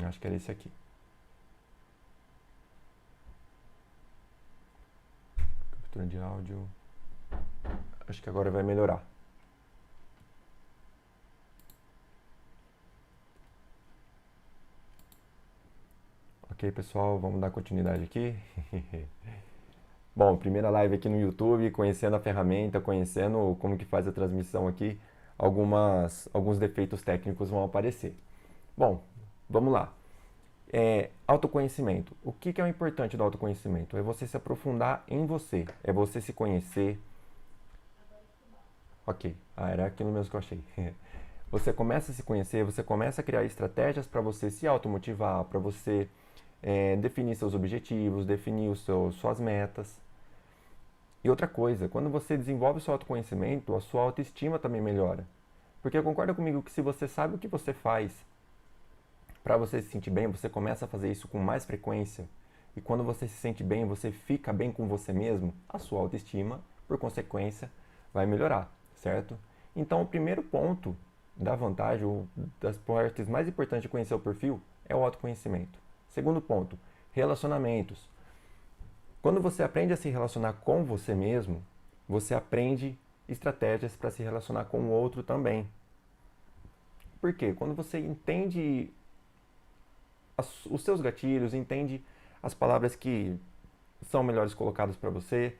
Acho que era esse aqui. Captura de áudio. Acho que agora vai melhorar. Ok, pessoal, vamos dar continuidade aqui. Bom, primeira live aqui no YouTube, conhecendo a ferramenta, conhecendo como que faz a transmissão aqui. Alguns defeitos técnicos vão aparecer. Bom, vamos lá. Autoconhecimento. O que é o importante do autoconhecimento? É você se aprofundar em você, é você se conhecer. Ok, era aquilo mesmo que eu achei. Você começa a se conhecer, você começa a criar estratégias para você se automotivar, para você definir seus objetivos, definir suas metas. E outra coisa, quando você desenvolve o seu autoconhecimento, a sua autoestima também melhora. Porque concorda comigo que se você sabe o que você faz para você se sentir bem, você começa a fazer isso com mais frequência. E quando você se sente bem, você fica bem com você mesmo, a sua autoestima, por consequência, vai melhorar, certo? Então, o primeiro ponto da vantagem, ou das partes mais importantes de conhecer o perfil, é o autoconhecimento. Segundo ponto, relacionamentos. Quando você aprende a se relacionar com você mesmo, você aprende estratégias para se relacionar com o outro também. Por quê? Quando você entende os seus gatilhos, entende as palavras que são melhores colocadas para você,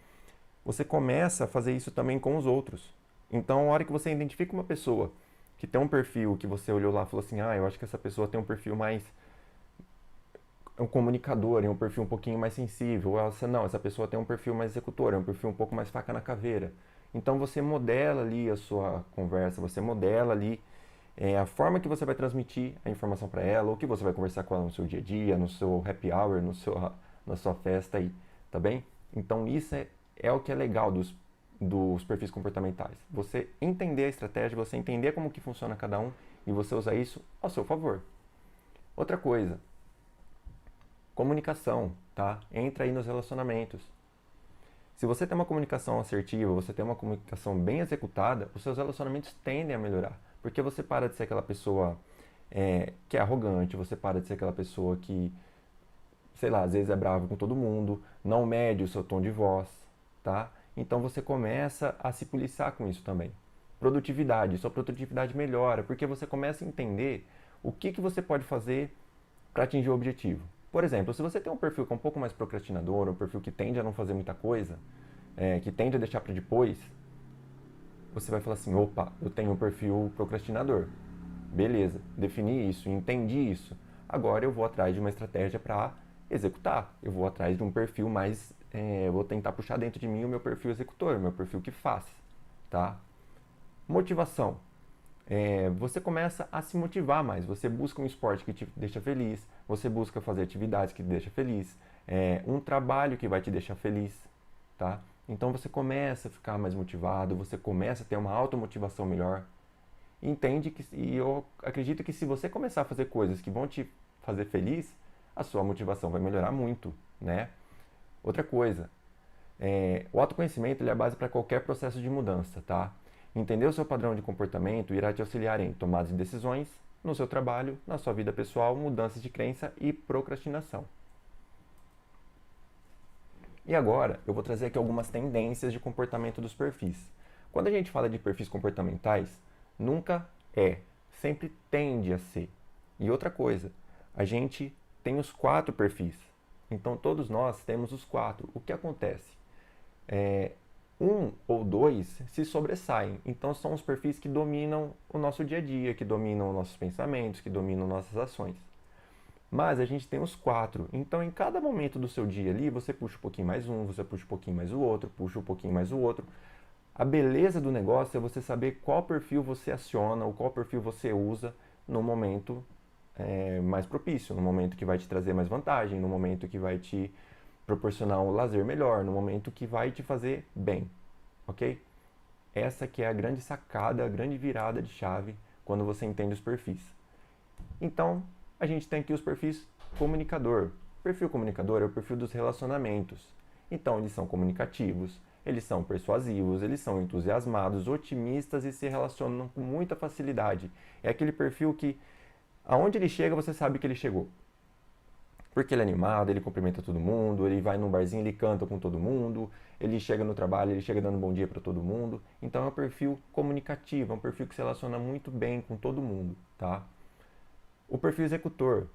você começa a fazer isso também com os outros. Então, a hora que você identifica uma pessoa que tem um perfil que você olhou lá e falou assim, eu acho que essa pessoa tem um perfil mais um comunicador, um perfil um pouquinho mais sensível, ou essa pessoa tem um perfil mais executor, um perfil um pouco mais faca na caveira. Então você modela ali a sua conversa, você modela ali a forma que você vai transmitir a informação para ela, ou que você vai conversar com ela no seu dia a dia, no seu happy hour, na sua festa aí, tá bem? Então isso é o que é legal dos perfis comportamentais. Você entender a estratégia, você entender como que funciona cada um e você usar isso ao seu favor. Outra coisa, comunicação, tá? Entra aí nos relacionamentos. Se você tem uma comunicação assertiva, você tem uma comunicação bem executada, os seus relacionamentos tendem a melhorar. Porque você para de ser aquela pessoa que é arrogante, você para de ser aquela pessoa que, sei lá, às vezes é bravo com todo mundo, não mede o seu tom de voz, tá? Então você começa a se policiar com isso também. Produtividade, sua produtividade melhora, porque você começa a entender o que você pode fazer para atingir o objetivo. Por exemplo, se você tem um perfil que é um pouco mais procrastinador, um perfil que tende a não fazer muita coisa, que tende a deixar para depois, você vai falar assim, opa, eu tenho um perfil procrastinador. Beleza, defini isso, entendi isso. Agora eu vou atrás de uma estratégia para executar. Eu vou atrás de um perfil mais, vou tentar puxar dentro de mim o meu perfil executor, o meu perfil que faz, tá? Motivação. Você começa a se motivar mais, você busca um esporte que te deixa feliz, você busca fazer atividades que te deixam feliz, um trabalho que vai te deixar feliz, tá? Então você começa a ficar mais motivado, você começa a ter uma automotivação melhor. E eu acredito que se você começar a fazer coisas que vão te fazer feliz, a sua motivação vai melhorar muito, né? Outra coisa, o autoconhecimento ele é a base para qualquer processo de mudança, tá? Entender o seu padrão de comportamento irá te auxiliar em tomadas de decisões, no seu trabalho, na sua vida pessoal, mudanças de crença e procrastinação. E agora, eu vou trazer aqui algumas tendências de comportamento dos perfis. Quando a gente fala de perfis comportamentais, nunca sempre tende a ser. E outra coisa, a gente tem os 4 perfis. Então, todos nós temos os 4. O que acontece? Um ou 2 se sobressaem. Então, são os perfis que dominam o nosso dia a dia, que dominam nossos pensamentos, que dominam nossas ações. Mas a gente tem os 4. Então, em cada momento do seu dia ali, você puxa um pouquinho mais um, você puxa um pouquinho mais o outro, puxa um pouquinho mais o outro. A beleza do negócio é você saber qual perfil você aciona ou qual perfil você usa no momento mais propício, no momento que vai te trazer mais vantagem, no momento que vai te proporcionar um lazer melhor, no momento que vai te fazer bem, ok? Essa que é a grande sacada, a grande virada de chave quando você entende os perfis. Então, a gente tem aqui os perfis comunicador. O perfil comunicador é o perfil dos relacionamentos. Então, eles são comunicativos, eles são persuasivos, eles são entusiasmados, otimistas e se relacionam com muita facilidade. É aquele perfil que Aonde ele chega, você sabe que ele chegou. Porque ele é animado, ele cumprimenta todo mundo, ele vai num barzinho, ele canta com todo mundo, ele chega no trabalho, ele chega dando bom dia para todo mundo. Então é um perfil comunicativo, é um perfil que se relaciona muito bem com todo mundo, tá? O perfil executor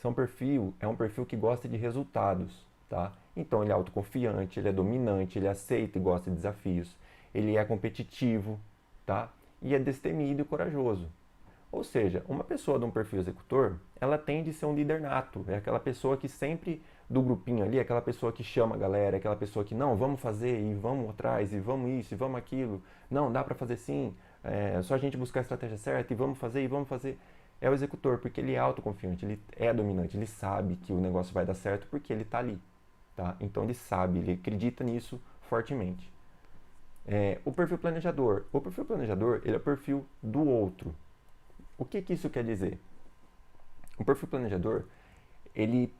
é um perfil que gosta de resultados, tá? Então ele é autoconfiante, ele é dominante, ele aceita e gosta de desafios, ele é competitivo, tá? E é destemido e corajoso. Ou seja, uma pessoa de um perfil executor, ela tende a ser um líder nato. É aquela pessoa que sempre, do grupinho ali, é aquela pessoa que chama a galera, é aquela pessoa que, não, vamos fazer, e vamos atrás, e vamos isso, e vamos aquilo. Não, dá para fazer sim, é só a gente buscar a estratégia certa, e vamos fazer, e vamos fazer. É o executor, porque ele é autoconfiante, ele é dominante, ele sabe que o negócio vai dar certo porque ele está ali. Tá? Então ele sabe, ele acredita nisso fortemente. O perfil planejador. O perfil planejador, ele é o perfil do outro. O que isso quer dizer? O perfil planejador, ele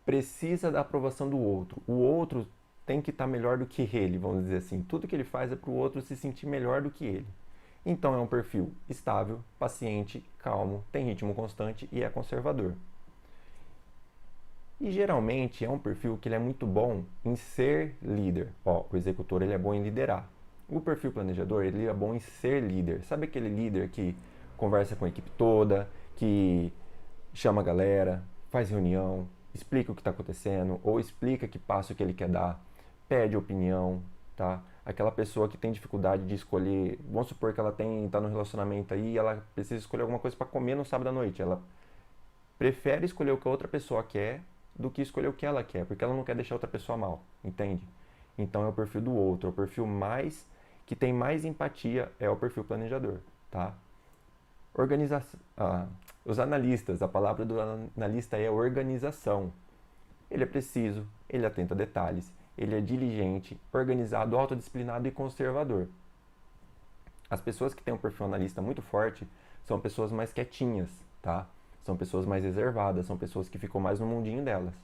precisa da aprovação do outro. O outro tem que estar melhor do que ele, vamos dizer assim. Tudo que ele faz é para o outro se sentir melhor do que ele. Então é um perfil estável, paciente, calmo, tem ritmo constante e é conservador. E geralmente é um perfil que ele é muito bom em ser líder. Ó, o executor ele é bom em liderar. O perfil planejador ele é bom em ser líder. Sabe aquele líder que conversa com a equipe toda, que chama a galera, faz reunião, explica o que está acontecendo, ou explica que passo que ele quer dar, pede opinião, tá? Aquela pessoa que tem dificuldade de escolher, vamos supor que ela está no relacionamento aí e ela precisa escolher alguma coisa para comer no sábado à noite. Ela prefere escolher o que a outra pessoa quer do que escolher o que ela quer, porque ela não quer deixar outra pessoa mal, entende? Então é o perfil do outro, é o perfil mais que tem mais empatia, é o perfil planejador, tá? Os analistas, a palavra do analista é organização. Ele é preciso, ele atenta a detalhes, ele é diligente, organizado, autodisciplinado e conservador. As pessoas que têm um perfil analista muito forte são pessoas mais quietinhas, tá? São pessoas mais reservadas, são pessoas que ficam mais no mundinho delas.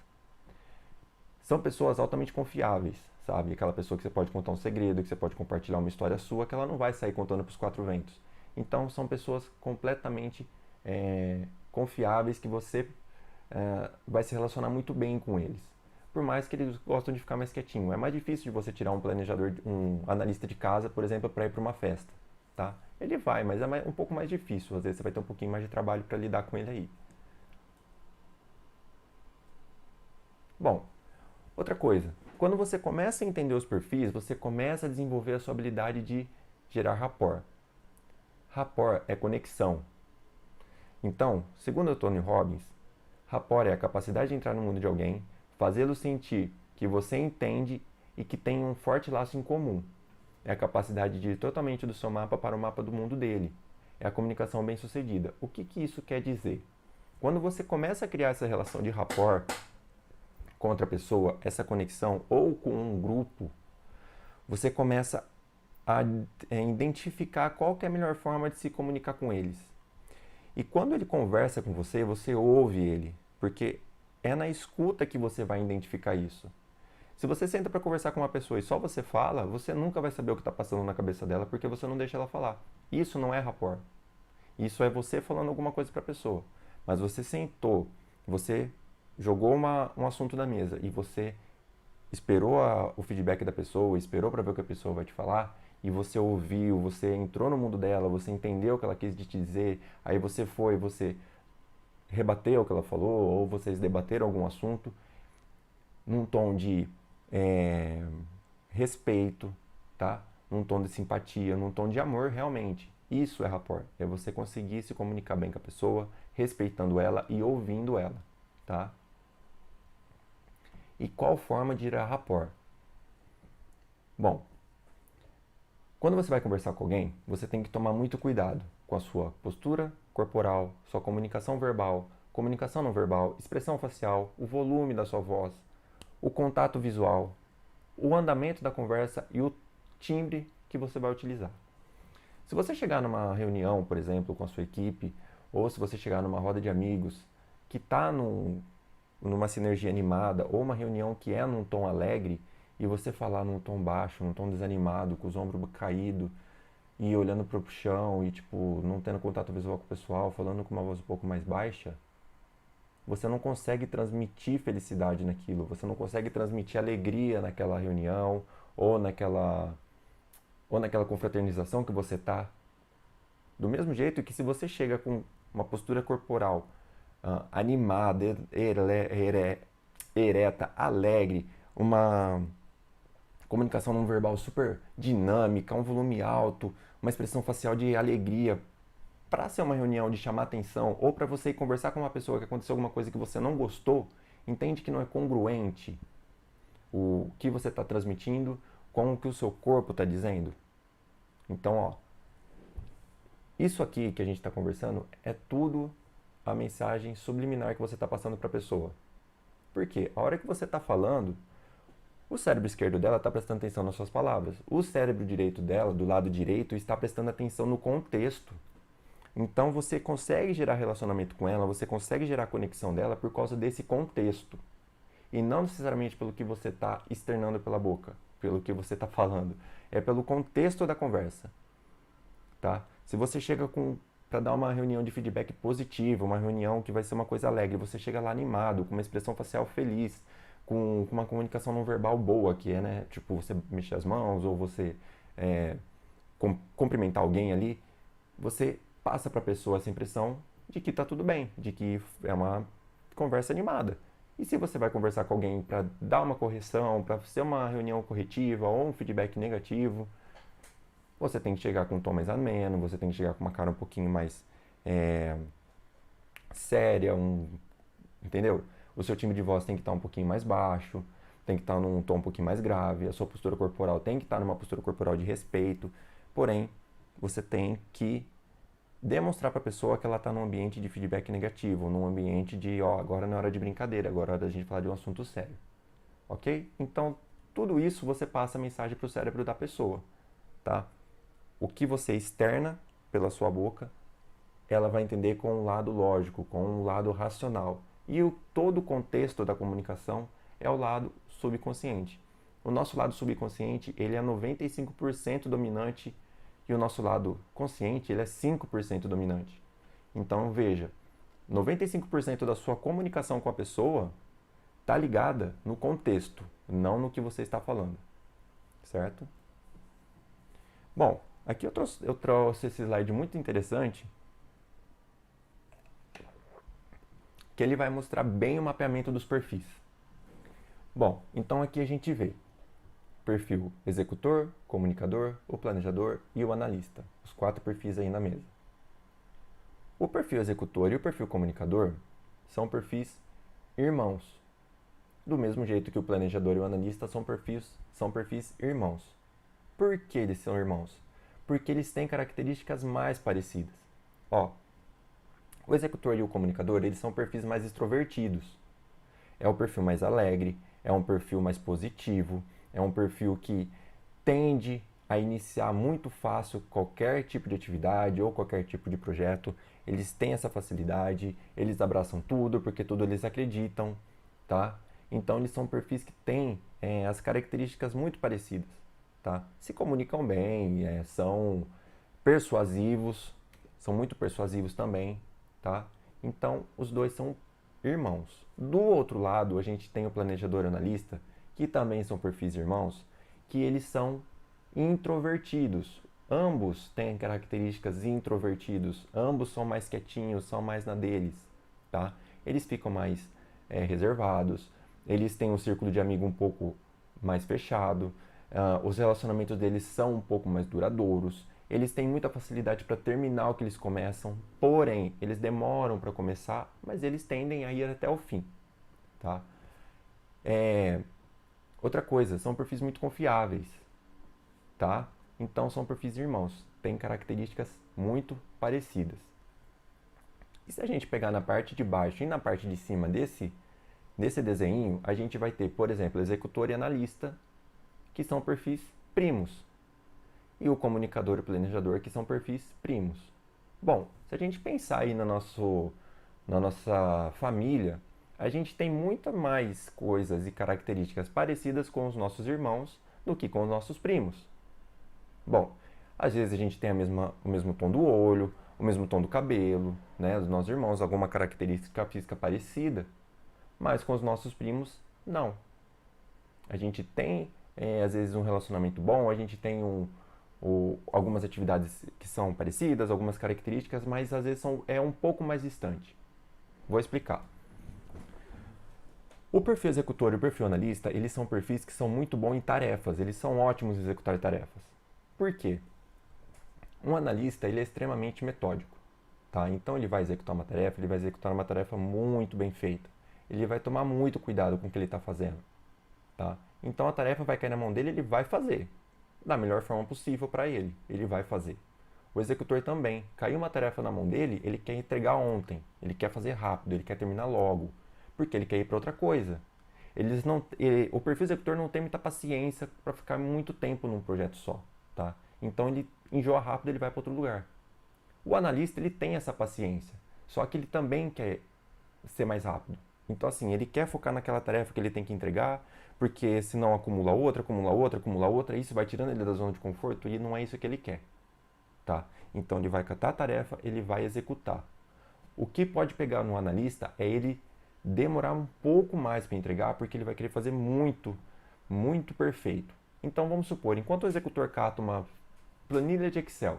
São pessoas altamente confiáveis, sabe? Aquela pessoa que você pode contar um segredo, que você pode compartilhar uma história sua, que ela não vai sair contando para os quatro ventos. Então, são pessoas completamente confiáveis que você vai se relacionar muito bem com eles. Por mais que eles gostam de ficar mais quietinho. É mais difícil de você tirar um planejador, um analista de casa, por exemplo, para ir para uma festa, tá? Ele vai, mas é um pouco mais difícil. Às vezes você vai ter um pouquinho mais de trabalho para lidar com ele aí. Bom, outra coisa. Quando você começa a entender os perfis, você começa a desenvolver a sua habilidade de gerar rapport. Rapport é conexão. Então, segundo o Tony Robbins, rapport é a capacidade de entrar no mundo de alguém, fazê-lo sentir que você entende e que tem um forte laço em comum. É a capacidade de ir totalmente do seu mapa para o mapa do mundo dele. É a comunicação bem-sucedida. O que isso quer dizer? Quando você começa a criar essa relação de rapport com outra pessoa, essa conexão, ou com um grupo, você começa a identificar qual que é a melhor forma de se comunicar com eles. E quando ele conversa com você, você ouve ele, porque é na escuta que você vai identificar isso. Se você senta para conversar com uma pessoa e só você fala, você nunca vai saber o que está passando na cabeça dela, porque você não deixa ela falar. Isso não é rapport. Isso é você falando alguma coisa para a pessoa. Mas você sentou, você jogou um assunto na mesa e você esperou o feedback da pessoa, esperou para ver o que a pessoa vai te falar, e você ouviu, você entrou no mundo dela, você entendeu o que ela quis te dizer, aí você rebateu o que ela falou, ou vocês debateram algum assunto, num tom de respeito, tá? Num tom de simpatia, num tom de amor realmente. Isso é rapport, é você conseguir se comunicar bem com a pessoa, respeitando ela e ouvindo ela, tá? E qual forma de gerar rapport? Bom, quando você vai conversar com alguém, você tem que tomar muito cuidado com a sua postura corporal, sua comunicação verbal, comunicação não verbal, expressão facial, o volume da sua voz, o contato visual, o andamento da conversa e o timbre que você vai utilizar. Se você chegar numa reunião, por exemplo, com a sua equipe, ou se você chegar numa roda de amigos que está numa sinergia animada, ou uma reunião que é num tom alegre, e você falar num tom baixo, num tom desanimado, com os ombros caídos, e olhando para o chão e, tipo, não tendo contato visual com o pessoal, falando com uma voz um pouco mais baixa, você não consegue transmitir felicidade naquilo, você não consegue transmitir alegria naquela reunião ou naquela confraternização que você tá. Do mesmo jeito que se você chega com uma postura corporal animada, ereta, alegre, uma comunicação não verbal super dinâmica, um volume alto, uma expressão facial de alegria, para ser uma reunião de chamar atenção ou para você ir conversar com uma pessoa que aconteceu alguma coisa que você não gostou, entende que não é congruente o que você está transmitindo com o que o seu corpo está dizendo? Então, ó, isso aqui que a gente está conversando é tudo a mensagem subliminar que você está passando para a pessoa. Por quê? A hora que você está falando, o cérebro esquerdo dela está prestando atenção nas suas palavras. O cérebro direito dela, do lado direito, está prestando atenção no contexto. Então você consegue gerar relacionamento com ela, você consegue gerar conexão dela por causa desse contexto. E não necessariamente pelo que você está externando pela boca, pelo que você está falando. É pelo contexto da conversa. Tá? Se você chega para dar uma reunião de feedback positivo, uma reunião que vai ser uma coisa alegre, você chega lá animado, com uma expressão facial feliz, com uma comunicação não verbal boa, que é, né, tipo, você mexer as mãos ou você cumprimentar alguém ali, você passa para a pessoa essa impressão de que está tudo bem, de que é uma conversa animada. E se você vai conversar com alguém para dar uma correção, para ser uma reunião corretiva ou um feedback negativo, você tem que chegar com um tom mais ameno, você tem que chegar com uma cara um pouquinho mais séria, entendeu? O seu timbre de voz tem que estar um pouquinho mais baixo, tem que estar num tom um pouquinho mais grave, a sua postura corporal tem que estar numa postura corporal de respeito, porém, você tem que demonstrar para a pessoa que ela está num ambiente de feedback negativo, num ambiente de, ó, agora não é hora de brincadeira, agora é hora da gente falar de um assunto sério, ok? Então, tudo isso você passa a mensagem para o cérebro da pessoa, tá? O que você externa pela sua boca, ela vai entender com um lado lógico, com um lado racional. E todo o contexto da comunicação é o lado subconsciente. O nosso lado subconsciente, ele é 95% dominante e o nosso lado consciente, ele é 5% dominante. Então, veja, 95% da sua comunicação com a pessoa está ligada no contexto, não no que você está falando, certo? Bom, aqui eu trouxe esse slide muito interessante, que ele vai mostrar bem o mapeamento dos perfis. Bom, então aqui a gente vê perfil executor, comunicador, o planejador e o analista. Os 4 perfis aí na mesa. O perfil executor e o perfil comunicador são perfis irmãos. Do mesmo jeito que o planejador e o analista são perfis irmãos. Por que eles são irmãos? Porque eles têm características mais parecidas. Ó, o executor e o comunicador, eles são perfis mais extrovertidos. É o perfil mais alegre, é um perfil mais positivo, é um perfil que tende a iniciar muito fácil qualquer tipo de atividade ou qualquer tipo de projeto. Eles têm essa facilidade, eles abraçam tudo porque tudo eles acreditam, tá? Então eles são perfis que têm as características muito parecidas, tá? Se comunicam bem, são persuasivos, são muito persuasivos também, tá? Então os dois são irmãos. Do outro lado, a gente tem o planejador e o analista, que também são perfis irmãos, que eles são introvertidos. Ambos têm características introvertidos, ambos são mais quietinhos, são mais na deles, tá? Eles ficam mais reservados, eles têm um círculo de amigo um pouco mais fechado, os relacionamentos deles são um pouco mais duradouros, eles têm muita facilidade para terminar o que eles começam, porém, eles demoram para começar, mas eles tendem a ir até o fim, tá? Outra coisa, são perfis muito confiáveis, tá? Então, são perfis irmãos, têm características muito parecidas. E se a gente pegar na parte de baixo e na parte de cima desse desenho, a gente vai ter, por exemplo, executor e analista, que são perfis primos, e o comunicador e planejador, que são perfis primos. Bom, se a gente pensar aí na nossa família, a gente tem muito mais coisas e características parecidas com os nossos irmãos do que com os nossos primos. Bom, Às vezes a gente tem o mesmo tom do olho, o mesmo tom do cabelo, né, dos nossos irmãos, alguma característica física parecida, mas com os nossos primos, não. A gente tem, às vezes, um relacionamento bom, a gente tem algumas atividades que são parecidas, algumas características, mas às vezes é um pouco mais distante. Vou explicar. O perfil executor e o perfil analista, eles são perfis que são muito bons em tarefas, eles são ótimos em executar tarefas. Por quê? Um analista, ele é extremamente metódico, tá? Então ele vai executar uma tarefa, ele vai executar uma tarefa muito bem feita. Ele vai tomar muito cuidado com o que ele está fazendo, tá? Então a tarefa vai cair na mão dele, ele vai fazer da melhor forma possível para ele, ele vai fazer. O executor também, caiu uma tarefa na mão dele, ele quer entregar ontem, ele quer fazer rápido, ele quer terminar logo, porque ele quer ir para outra coisa. O perfil executor não tem muita paciência para ficar muito tempo num projeto só, tá? Então ele enjoa rápido, ele vai para outro lugar. O analista, ele tem essa paciência, só que ele também quer ser mais rápido. Então assim, ele quer focar naquela tarefa que ele tem que entregar, porque senão acumula outra, acumula outra, acumula outra, e isso vai tirando ele da zona de conforto e não é isso que ele quer, tá? Então ele vai catar a tarefa, ele vai executar. O que pode pegar no analista é ele demorar um pouco mais para entregar, porque ele vai querer fazer muito, muito perfeito. Então vamos supor, enquanto o executor cata uma planilha de Excel,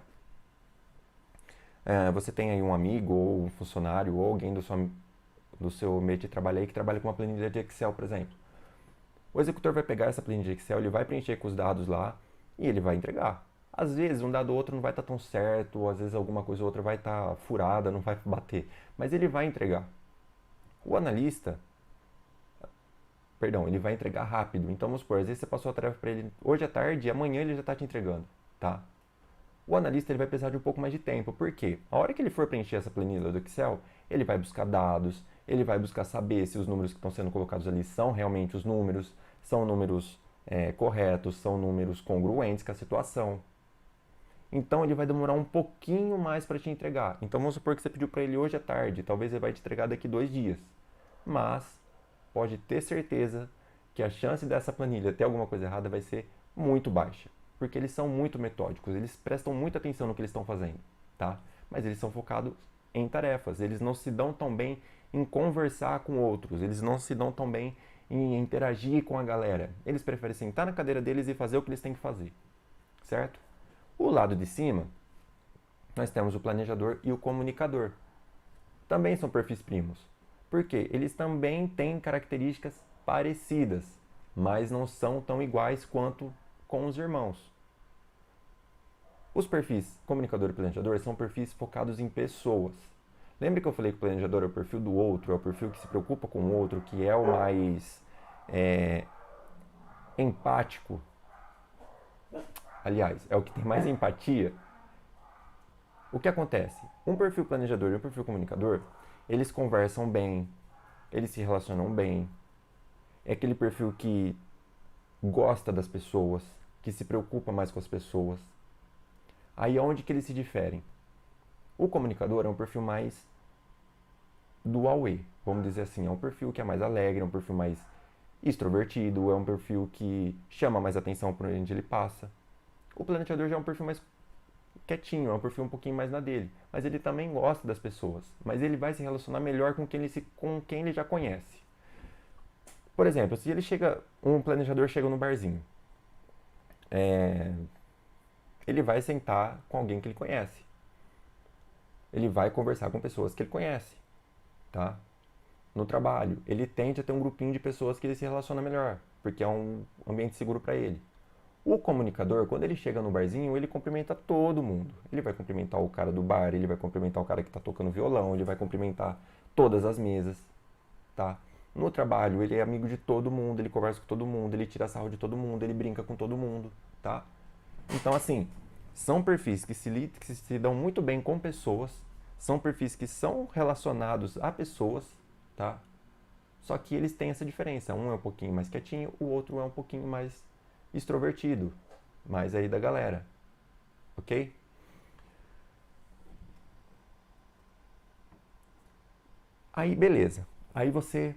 você tem aí um amigo ou um funcionário ou alguém do seu meio de trabalho aí que trabalha com uma planilha de Excel, por exemplo. O executor vai pegar essa planilha de Excel, ele vai preencher com os dados lá e ele vai entregar. Às vezes um dado ou outro não vai estar tão certo, ou às vezes alguma coisa ou outra vai estar furada, não vai bater, mas ele vai entregar. O analista, perdão, ele vai entregar rápido. Então vamos supor, às vezes você passou a tarefa para ele hoje à tarde e amanhã ele já está te entregando, tá? O analista ele vai precisar de um pouco mais de tempo, por quê? A hora que ele for preencher essa planilha do Excel, ele vai buscar dados, ele vai buscar saber se os números que estão sendo colocados ali são realmente os números, são números corretos, são números congruentes com a situação. Então ele vai demorar um pouquinho mais para te entregar. Então vamos supor que você pediu para ele hoje à tarde, talvez ele vai te entregar daqui 2 dias. Mas pode ter certeza que a chance dessa planilha ter alguma coisa errada vai ser muito baixa, porque eles são muito metódicos, eles prestam muita atenção no que eles estão fazendo, tá? Mas eles são focados em tarefas, eles não se dão tão bem em conversar com outros, eles não se dão tão bem em interagir com a galera. Eles preferem sentar na cadeira deles e fazer o que eles têm que fazer, certo? O lado de cima, nós temos o planejador e o comunicador. Também são perfis primos. Por quê? Eles também têm características parecidas, mas não são tão iguais quanto com os irmãos. Os perfis comunicador e planejador são perfis focados em pessoas. Lembra que eu falei que o planejador é o perfil do outro, é o perfil que se preocupa com o outro, que é o mais empático? Aliás, é o que tem mais empatia. O que acontece? Um perfil planejador e um perfil comunicador, eles conversam bem, eles se relacionam bem. É aquele perfil que gosta das pessoas, que se preocupa mais com as pessoas. Aí é onde que eles se diferem? O comunicador é um perfil mais do Aue, vamos dizer assim. É um perfil que é mais alegre, é um perfil mais extrovertido, é um perfil que chama mais atenção por onde ele passa. O planejador já é um perfil mais quietinho, é um perfil um pouquinho mais na dele. Mas ele também gosta das pessoas. Mas ele vai se relacionar melhor com quem ele já conhece. Por exemplo, se um planejador chega no barzinho, ele vai sentar com alguém que ele conhece. Ele vai conversar com pessoas que ele conhece, tá? No trabalho, ele tende a ter um grupinho de pessoas que ele se relaciona melhor, porque é um ambiente seguro para ele. O comunicador, quando ele chega no barzinho, ele cumprimenta todo mundo. Ele vai cumprimentar o cara do bar, ele vai cumprimentar o cara que está tocando violão, ele vai cumprimentar todas as mesas, tá? No trabalho, ele é amigo de todo mundo, ele conversa com todo mundo, ele tira sarro de todo mundo, ele brinca com todo mundo, tá? Então, assim, são perfis que se dão muito bem com pessoas, são perfis que são relacionados a pessoas, tá? Só que eles têm essa diferença. Um é um pouquinho mais quietinho, o outro é um pouquinho mais extrovertido, mais aí da galera, ok? Aí, beleza. Aí você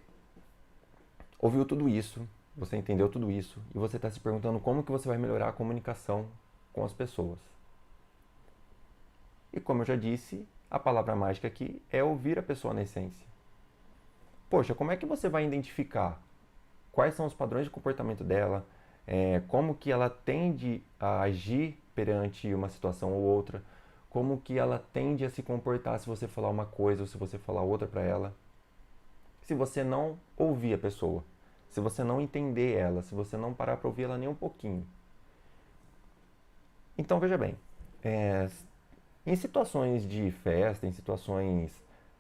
ouviu tudo isso, você entendeu tudo isso e você está se perguntando como que você vai melhorar a comunicação com as pessoas. E como eu já disse, a palavra mágica aqui é ouvir a pessoa na essência. Poxa, como é que você vai identificar quais são os padrões de comportamento dela, como que ela tende a agir perante uma situação ou outra, como que ela tende a se comportar se você falar uma coisa ou se você falar outra para ela. Se você não ouvir a pessoa, se você não entender ela, se você não parar para ouvir ela nem um pouquinho. Então veja bem, em situações de festa, em situações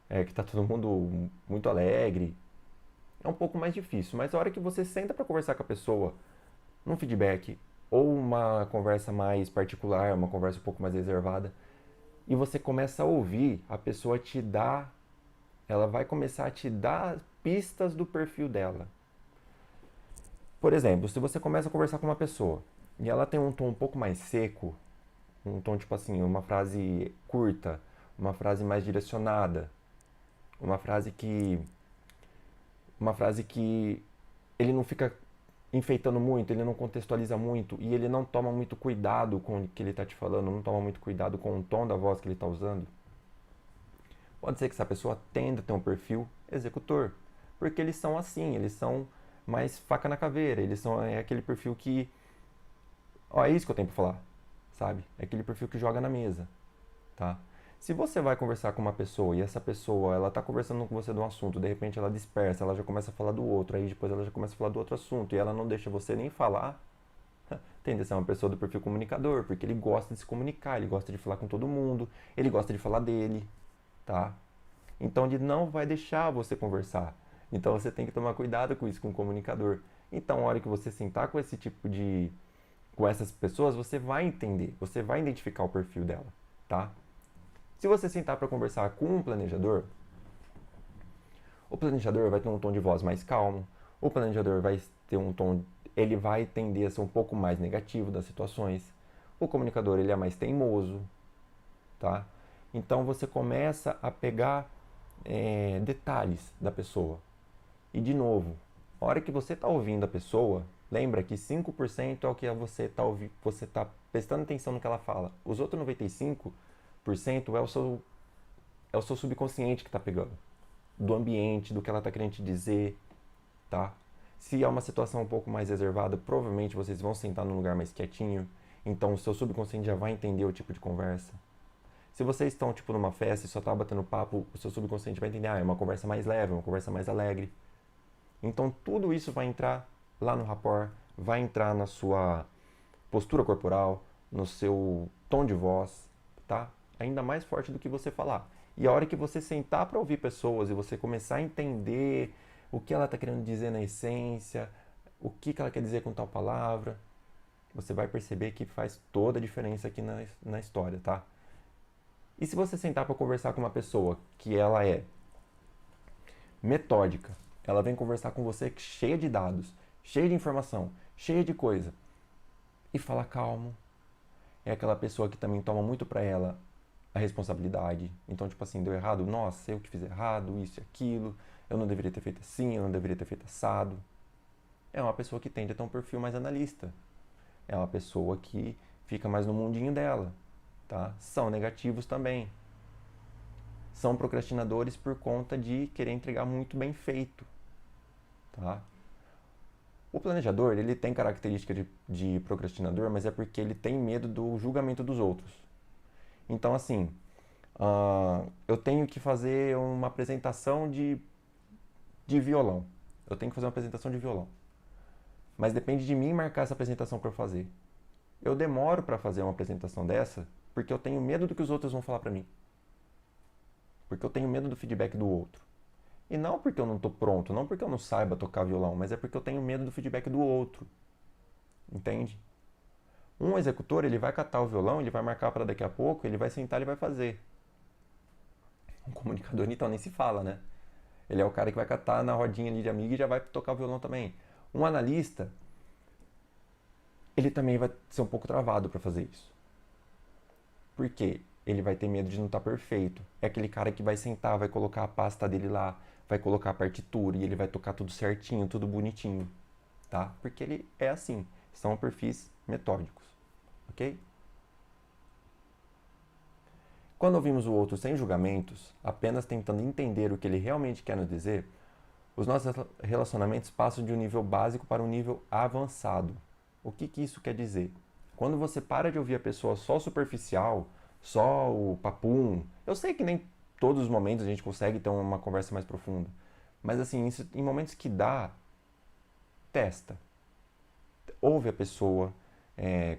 que está todo mundo muito alegre, é um pouco mais difícil, mas a hora que você senta para conversar com a pessoa, num feedback ou uma conversa mais particular, uma conversa um pouco mais reservada, e você começa a ouvir, a pessoa te dá, ela vai começar a te dar pistas do perfil dela. Por exemplo, se você começa a conversar com uma pessoa e ela tem um tom um pouco mais seco, um tom tipo assim, uma frase curta, uma frase mais direcionada, uma frase que ele não fica enfeitando muito, ele não contextualiza muito e ele não toma muito cuidado com o que ele está te falando, não toma muito cuidado com o tom da voz que ele está usando. Pode ser que essa pessoa tenda a ter um perfil executor, porque eles são assim, eles são mais faca na caveira, eles são aquele perfil que, ó, é isso que eu tenho para falar, sabe? É aquele perfil que joga na mesa, tá? Se você vai conversar com uma pessoa e essa pessoa, ela tá conversando com você de um assunto, de repente ela dispersa, ela já começa a falar do outro, aí depois ela já começa a falar do outro assunto e ela não deixa você nem falar, tende a ser uma pessoa do perfil comunicador, porque ele gosta de se comunicar, ele gosta de falar com todo mundo, ele gosta de falar dele, tá? Então ele não vai deixar você conversar. Então você tem que tomar cuidado com isso, com o comunicador. Então, a hora que você sentar com esse tipo de com essas pessoas, você vai entender, você vai identificar o perfil dela, tá? Se você sentar para conversar com um planejador, o planejador vai ter um tom de voz mais calmo, o planejador vai ter um tom, ele vai tender a ser um pouco mais negativo das situações. O comunicador, ele é mais teimoso, tá? Então você começa a pegar detalhes da pessoa. E de novo, a hora que você está ouvindo a pessoa, lembra que 5% é o que você tá prestando atenção no que ela fala. Os outros 95% é o seu subconsciente que está pegando. Do ambiente, do que ela está querendo te dizer, tá? Se é uma situação um pouco mais reservada, provavelmente vocês vão sentar num lugar mais quietinho, então o seu subconsciente já vai entender o tipo de conversa. Se vocês estão, tipo, numa festa e só tá batendo papo, o seu subconsciente vai entender, é uma conversa mais leve, uma conversa mais alegre. Então, tudo isso vai entrar lá no rapport, vai entrar na sua postura corporal, no seu tom de voz, tá? Ainda mais forte do que você falar. E a hora que você sentar para ouvir pessoas e você começar a entender o que ela está querendo dizer na essência, o que ela quer dizer com tal palavra, você vai perceber que faz toda a diferença aqui na história, tá? E se você sentar para conversar com uma pessoa que ela é metódica, ela vem conversar com você cheia de dados, cheia de informação, cheia de coisa, e fala calmo, é aquela pessoa que também toma muito para ela a responsabilidade. Então, tipo assim, deu errado, nossa, eu que fiz errado, isso e aquilo, eu não deveria ter feito assim, eu não deveria ter feito assado. É uma pessoa que tende a ter um perfil mais analista. É uma pessoa que fica mais no mundinho dela, tá? São negativos também. São procrastinadores por conta de querer entregar muito bem feito, tá? O planejador, ele tem característica de procrastinador, mas é porque ele tem medo do julgamento dos outros. Então, assim, eu tenho que fazer uma apresentação de violão. Eu tenho que fazer uma apresentação de violão. Mas depende de mim marcar essa apresentação para eu fazer. Eu demoro para fazer uma apresentação dessa porque eu tenho medo do que os outros vão falar para mim. Porque eu tenho medo do feedback do outro. E não porque eu não estou pronto, não porque eu não saiba tocar violão, mas é porque eu tenho medo do feedback do outro. Entende? Um executor, ele vai catar o violão, ele vai marcar para daqui a pouco, ele vai sentar e vai fazer. Um comunicador, então, nem se fala, né? Ele é o cara que vai catar na rodinha ali de amigo e já vai tocar o violão também. Um analista, ele também vai ser um pouco travado para fazer isso. Por quê? Ele vai ter medo de não estar perfeito. É aquele cara que vai sentar, vai colocar a pasta dele lá, vai colocar a partitura e ele vai tocar tudo certinho, tudo bonitinho, tá? Porque ele é assim, são perfis metódicos, ok? Quando ouvimos o outro sem julgamentos, apenas tentando entender o que ele realmente quer nos dizer, os nossos relacionamentos passam de um nível básico para um nível avançado. O que isso quer dizer? Quando você para de ouvir a pessoa só superficial, só o papum, eu sei que nem todos os momentos a gente consegue ter uma conversa mais profunda, mas assim, em momentos que dá, testa. Ouve a pessoa,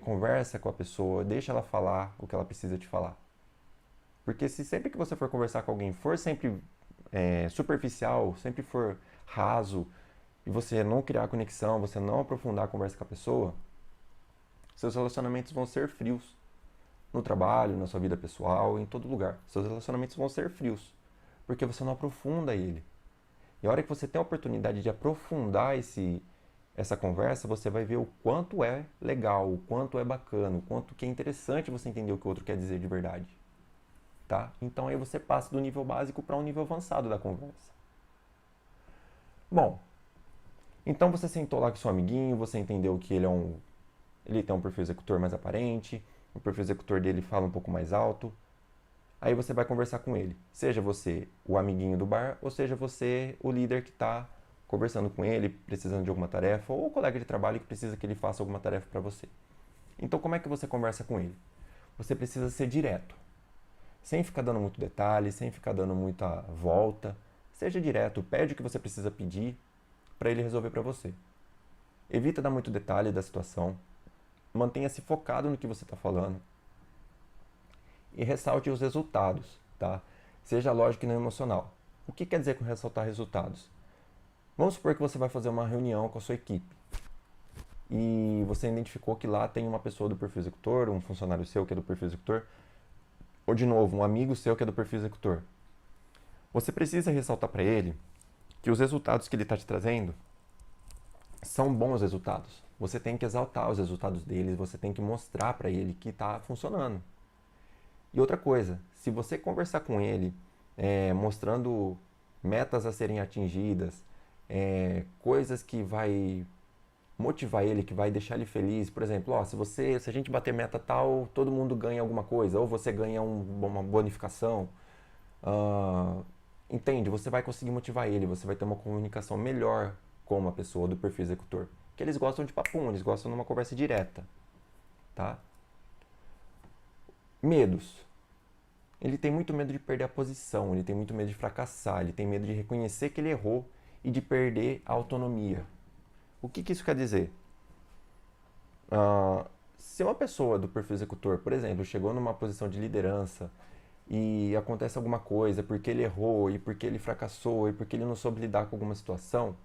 conversa com a pessoa, deixa ela falar o que ela precisa te falar. Porque se sempre que você for conversar com alguém for sempre superficial, sempre for raso, e você não criar conexão, você não aprofundar a conversa com a pessoa, seus relacionamentos vão ser frios. No trabalho, na sua vida pessoal, em todo lugar. Seus relacionamentos vão ser frios. Porque você não aprofunda ele. E a hora que você tem a oportunidade de aprofundar essa conversa, você vai ver o quanto é legal, o quanto é bacana, o quanto que é interessante você entender o que o outro quer dizer de verdade. Tá? Então aí você passa do nível básico para um nível avançado da conversa. Bom, então você sentou lá com seu amiguinho, você entendeu que ele tem um perfil executor mais aparente, o perfil executor dele fala um pouco mais alto. Aí você vai conversar com ele. Seja você o amiguinho do bar, ou seja você o líder que está conversando com ele, precisando de alguma tarefa, ou o colega de trabalho que precisa que ele faça alguma tarefa para você. Então como é que você conversa com ele? Você precisa ser direto. Sem ficar dando muito detalhe, sem ficar dando muita volta. Seja direto, pede o que você precisa pedir para ele resolver para você. Evita dar muito detalhe da situação. Mantenha-se focado no que você está falando. E ressalte os resultados, tá? Seja lógico e não emocional. O que quer dizer com ressaltar resultados? Vamos supor que você vai fazer uma reunião com a sua equipe e você identificou que lá tem uma pessoa do perfil executor, um funcionário seu que é do perfil executor, ou de novo, um amigo seu que é do perfil executor. Você precisa ressaltar para ele que os resultados que ele está te trazendo são bons resultados. Você tem que exaltar os resultados deles, você tem que mostrar para ele que está funcionando. E outra coisa, se você conversar com ele, mostrando metas a serem atingidas, coisas que vai motivar ele, que vai deixar ele feliz, por exemplo, se a gente bater meta tal, todo mundo ganha alguma coisa, ou você ganha uma bonificação, entende? Você vai conseguir motivar ele, você vai ter uma comunicação melhor com uma pessoa do perfil executor, que eles gostam de papum, eles gostam de uma conversa direta, tá? Medos. Ele tem muito medo de perder a posição, ele tem muito medo de fracassar, ele tem medo de reconhecer que ele errou e de perder a autonomia. O que isso quer dizer? Se uma pessoa do perfil executor, por exemplo, chegou numa posição de liderança e acontece alguma coisa porque ele errou e porque ele fracassou e porque ele não soube lidar com alguma situação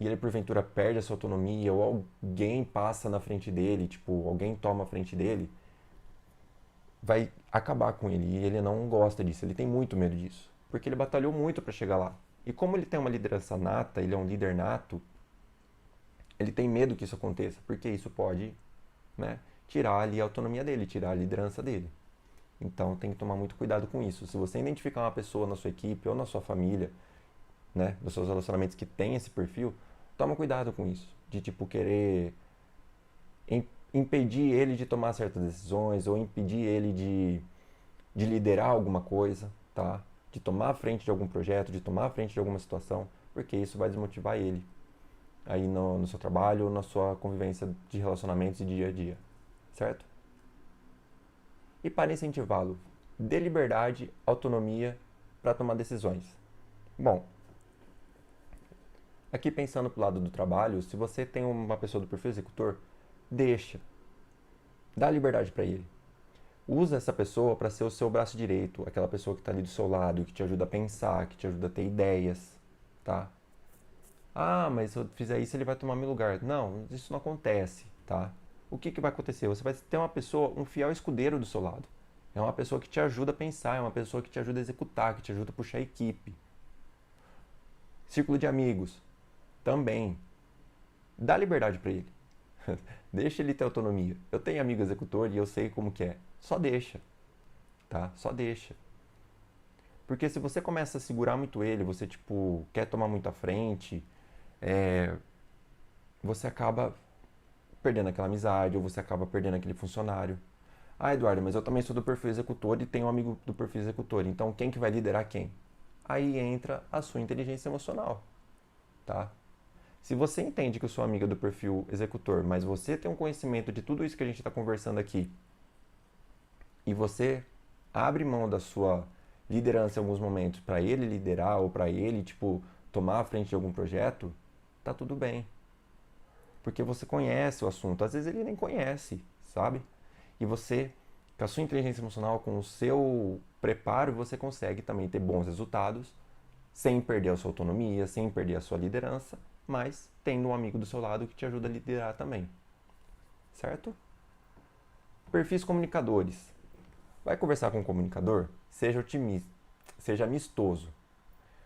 e ele porventura perde a sua autonomia ou alguém passa na frente dele, tipo, alguém toma a frente dele, vai acabar com ele e ele não gosta disso, ele tem muito medo disso, porque ele batalhou muito para chegar lá. E como ele tem uma liderança nata, ele é um líder nato, ele tem medo que isso aconteça, porque isso pode, né, tirar ali a autonomia dele, tirar a liderança dele. Então tem que tomar muito cuidado com isso. Se você identificar uma pessoa na sua equipe ou na sua família, né, nos seus relacionamentos que tem esse perfil, toma cuidado com isso, de tipo querer impedir ele de tomar certas decisões ou impedir ele de liderar alguma coisa, tá? De tomar a frente de algum projeto, de tomar a frente de alguma situação, porque isso vai desmotivar ele aí no seu trabalho ou na sua convivência de relacionamentos e de dia a dia, certo? E para incentivá-lo, dê liberdade, autonomia para tomar decisões. Bom, aqui pensando pro lado do trabalho, se você tem uma pessoa do perfil executor, deixa. Dá liberdade para ele. Usa essa pessoa para ser o seu braço direito, aquela pessoa que está ali do seu lado, que te ajuda a pensar, que te ajuda a ter ideias, tá? Ah, mas se eu fizer isso ele vai tomar meu lugar. Não, isso não acontece, tá? O que vai acontecer? Você vai ter uma pessoa, um fiel escudeiro do seu lado. É uma pessoa que te ajuda a pensar, é uma pessoa que te ajuda a executar, que te ajuda a puxar a equipe. Círculo de amigos, também. Dá liberdade para ele. Deixa ele ter autonomia. Eu tenho amigo executor e eu sei como que é. Só deixa, tá? Só deixa. Porque se você começa a segurar muito ele, você tipo quer tomar muito à frente, você acaba perdendo aquela amizade ou você acaba perdendo aquele funcionário. Ah, Eduardo, mas eu também sou do perfil executor e tenho um amigo do perfil executor. Então, quem que vai liderar quem? Aí entra a sua inteligência emocional, tá? Se você entende que o seu amigo é do perfil executor, mas você tem um conhecimento de tudo isso que a gente está conversando aqui, e você abre mão da sua liderança em alguns momentos para ele liderar ou para ele, tipo, tomar a frente de algum projeto, tá tudo bem. Porque você conhece o assunto. Às vezes ele nem conhece, sabe? E você, com a sua inteligência emocional, com o seu preparo, você consegue também ter bons resultados, sem perder a sua autonomia, sem perder a sua liderança, mas tendo um amigo do seu lado que te ajuda a liderar também. Certo? Perfis comunicadores. Vai conversar com um comunicador? Seja otimista, seja amistoso.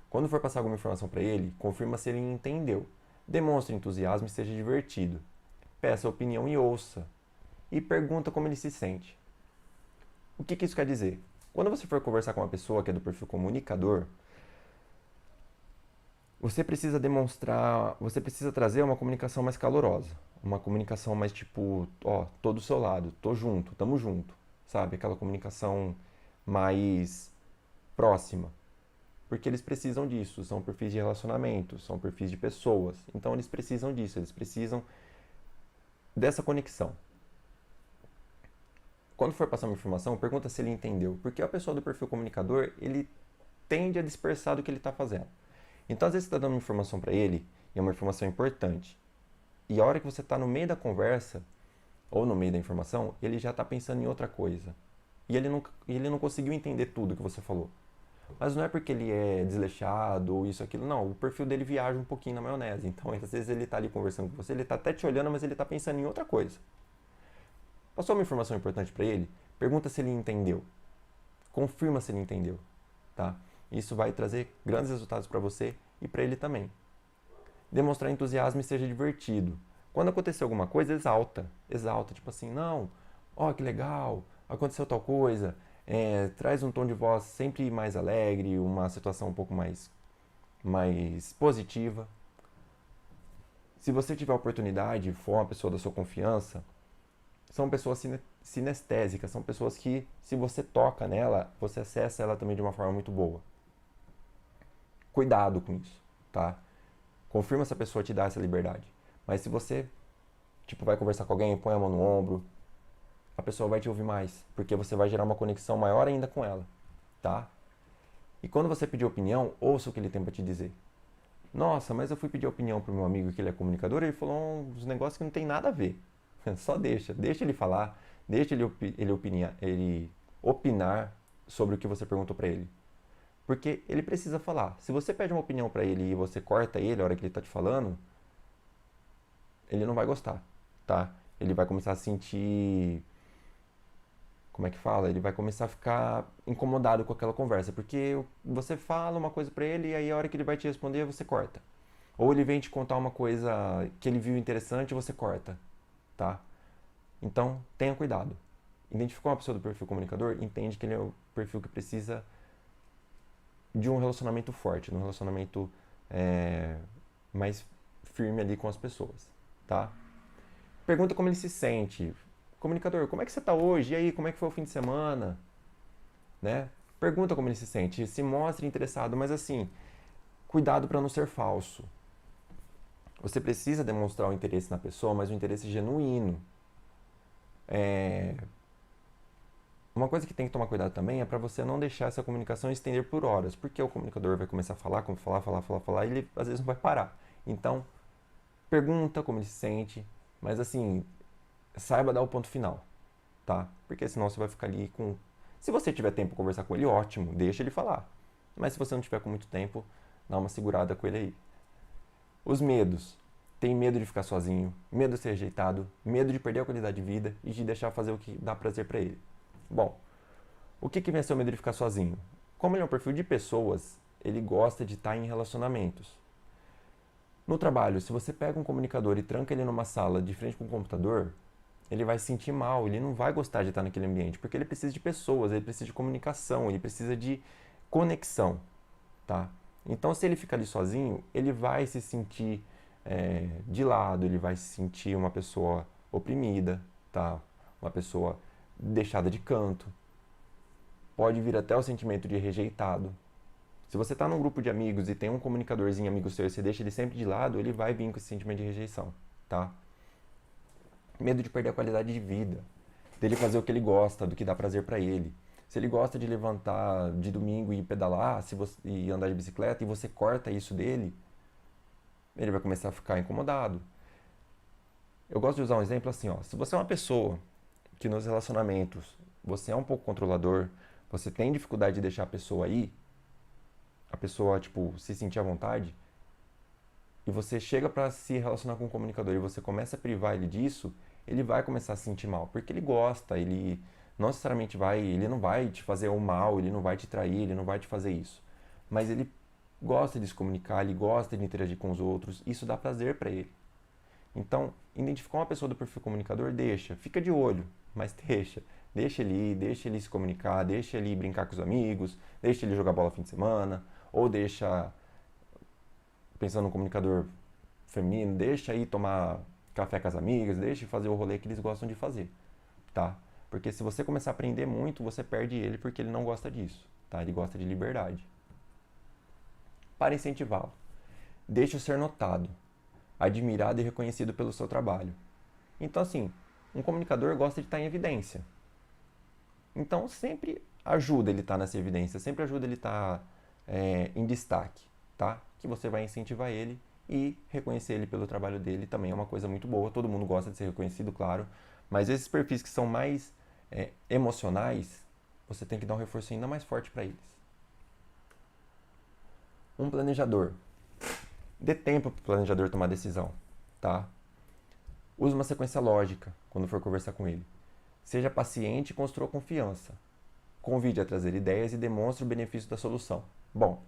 Quando for passar alguma informação para ele, confirma se ele entendeu. Demonstre entusiasmo e seja divertido. Peça opinião e ouça. E pergunta como ele se sente. O que isso quer dizer? Quando você for conversar com uma pessoa que é do perfil comunicador, você precisa demonstrar, você precisa trazer uma comunicação mais calorosa. Uma comunicação mais tipo, ó, tô do seu lado, tô junto, tamo junto. Sabe? Aquela comunicação mais próxima. Porque eles precisam disso, são perfis de relacionamento, são perfis de pessoas. Então eles precisam disso, eles precisam dessa conexão. Quando for passar uma informação, pergunta se ele entendeu. Porque a pessoa do perfil comunicador, ele tende a dispersar do que ele está fazendo. Então às vezes você está dando uma informação para ele, e é uma informação importante. E a hora que você está no meio da conversa, ou no meio da informação, ele já está pensando em outra coisa. E ele não conseguiu entender tudo que você falou. Mas não é porque ele é desleixado ou isso, aquilo, não. O perfil dele viaja um pouquinho na maionese. Então, às vezes ele tá ali conversando com você, ele tá até te olhando, mas ele tá pensando em outra coisa. Passou uma informação importante para ele? Pergunta se ele entendeu. Confirma se ele entendeu, tá? Isso vai trazer grandes resultados para você e para ele também. Demonstrar entusiasmo e seja divertido. Quando acontecer alguma coisa, exalta. Exalta, tipo assim, não, ó, que legal, aconteceu tal coisa. Traz um tom de voz sempre mais alegre, uma situação um pouco mais positiva. Se você tiver a oportunidade, for uma pessoa da sua confiança, são pessoas sinestésicas, são pessoas que, se você toca nela, você acessa ela também de uma forma muito boa. Cuidado com isso, tá? Confirma se a pessoa te dá essa liberdade. Mas se você, tipo, vai conversar com alguém, põe a mão no ombro, a pessoa vai te ouvir mais, porque você vai gerar uma conexão maior ainda com ela, tá? E quando você pedir opinião, ouça o que ele tem para te dizer. Nossa, mas eu fui pedir opinião pro meu amigo que ele é comunicador, e ele falou uns negócios que não tem nada a ver. Só deixa ele falar, deixa ele opinar sobre o que você perguntou para ele. Porque ele precisa falar. Se você pede uma opinião para ele e você corta ele a hora que ele tá te falando, ele não vai gostar, tá? Ele vai começar a sentir, como é que fala? Ele vai começar a ficar incomodado com aquela conversa, porque você fala uma coisa para ele e aí a hora que ele vai te responder você corta. Ou ele vem te contar uma coisa que ele viu interessante e você corta, tá? Então, tenha cuidado. Identificou uma pessoa do perfil comunicador, entende que ele é o perfil que precisa de um relacionamento forte, de um relacionamento mais firme ali com as pessoas, tá? Pergunta como ele se sente. Comunicador, como é que você está hoje? E aí, como é que foi o fim de semana? Né? Pergunta como ele se sente, se mostre interessado, mas assim, cuidado para não ser falso. Você precisa demonstrar o interesse na pessoa, mas um interesse genuíno. Uma coisa que tem que tomar cuidado também é para você não deixar essa comunicação estender por horas, porque o comunicador vai começar a falar, e ele às vezes não vai parar. Então, pergunta como ele se sente, mas assim, saiba dar o ponto final, tá? Porque senão você vai ficar ali com... Se você tiver tempo para conversar com ele, ótimo, deixa ele falar. Mas se você não tiver com muito tempo, dá uma segurada com ele aí. Os medos. Tem medo de ficar sozinho, medo de ser rejeitado, medo de perder a qualidade de vida e de deixar fazer o que dá prazer para ele. Bom, o que vem a ser o medo de ficar sozinho? Como ele é um perfil de pessoas, ele gosta de estar em relacionamentos. No trabalho, se você pega um comunicador e tranca ele numa sala de frente com um computador, ele vai se sentir mal, ele não vai gostar de estar naquele ambiente, porque ele precisa de pessoas, ele precisa de comunicação, ele precisa de conexão, tá? Então, se ele ficar ali sozinho, ele vai se sentir de lado, ele vai se sentir uma pessoa oprimida, tá? Uma pessoa deixada de canto, pode vir até o sentimento de rejeitado. Se você está num grupo de amigos e tem um comunicadorzinho amigo seu e você deixa ele sempre de lado, ele vai vir com esse sentimento de rejeição, tá? Medo de perder a qualidade de vida, dele fazer o que ele gosta, do que dá prazer para ele. Se ele gosta de levantar de domingo e pedalar e andar de bicicleta e você corta isso dele, ele vai começar a ficar incomodado. Eu gosto de usar um exemplo assim, ó. Se você é uma pessoa que nos relacionamentos você é um pouco controlador, você tem dificuldade de deixar a pessoa ir, a pessoa, tipo, se sentir à vontade, e você chega para se relacionar com um comunicador e você começa a privar ele disso, ele vai começar a se sentir mal, porque ele gosta, ele não necessariamente ele não vai te fazer o mal, ele não vai te trair, ele não vai te fazer isso. Mas ele gosta de se comunicar, ele gosta de interagir com os outros, isso dá prazer para ele. Então, identificar uma pessoa do perfil comunicador, fica de olho, mas deixa ele ir, deixa ele se comunicar, deixa ele brincar com os amigos, deixa ele jogar bola no fim de semana, ou deixa, pensando no comunicador feminino, deixa ir tomar café com as amigas, deixa fazer o rolê que eles gostam de fazer, tá? Porque se você começar a aprender muito, você perde ele porque ele não gosta disso, tá? Ele gosta de liberdade. Para incentivá-lo, deixe-o ser notado, admirado e reconhecido pelo seu trabalho. Então, assim, um comunicador gosta de estar em evidência. Então, sempre ajuda ele a estar nessa evidência, sempre ajuda ele a estar em destaque, tá? Que você vai incentivar ele e reconhecer ele pelo trabalho dele também é uma coisa muito boa. Todo mundo gosta de ser reconhecido, claro, mas esses perfis que são mais emocionais, você tem que dar um reforço ainda mais forte para eles. Um planejador. Dê tempo para o planejador tomar decisão, tá? Use uma sequência lógica quando for conversar com ele. Seja paciente e construa confiança. Convide a trazer ideias e demonstre o benefício da solução. Bom,